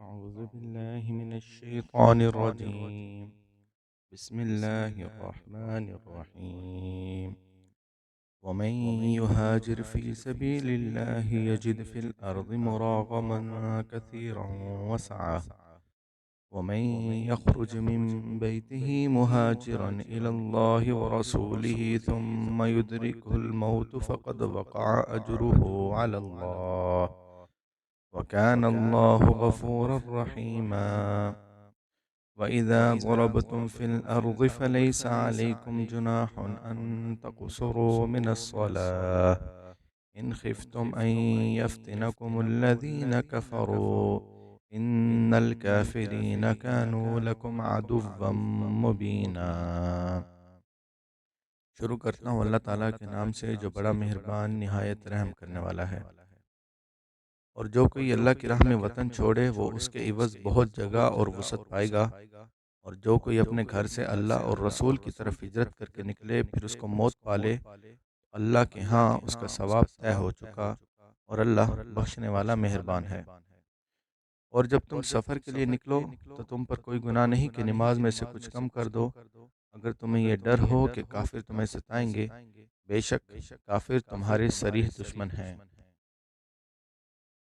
أعوذ بالله من الشيطان الرجيم. بسم الله الرحمن الرحيم. ومن يهاجر في سبيل الله يجد في الأرض مراغما كثيرا وسعة. ومن يخرج من بيته مهاجرا إلى الله ورسوله ثم يدركه الموت فقد وقع أجره على الله وكان الله غفورا رحيما. وإذا ضربتم في الأرض فليس عليكم جناح أن تقصروا من الصلاة إن خفتم أن يفتنكم الذين كفروا إن الكافرين كانوا لكم عدوا مبينا। शुरू करता हूँ अल्लाह ताला के नाम से जो बड़ा मेहरबान निहायत रहम करने वाला है। और जो कोई अल्लाह की राह में वतन छोड़े वो उसके इवज़ बहुत जगह और वसअत पाएगा। और जो कोई अपने घर से अल्लाह और रसूल की तरफ हिजरत करके निकले फिर उसको मौत पाले, अल्लाह के यहाँ उसका सवाब तय हो चुका और अल्लाह बख्शने वाला मेहरबान है। और जब तुम सफ़र के लिए निकलो तो तुम पर कोई गुनाह नहीं कि नमाज में से कुछ कम कर दो, अगर तुम्हें यह डर हो कि काफिर तुम्हें सताएंगे। बेशक काफिर तुम्हारे सरीह दुश्मन हैं।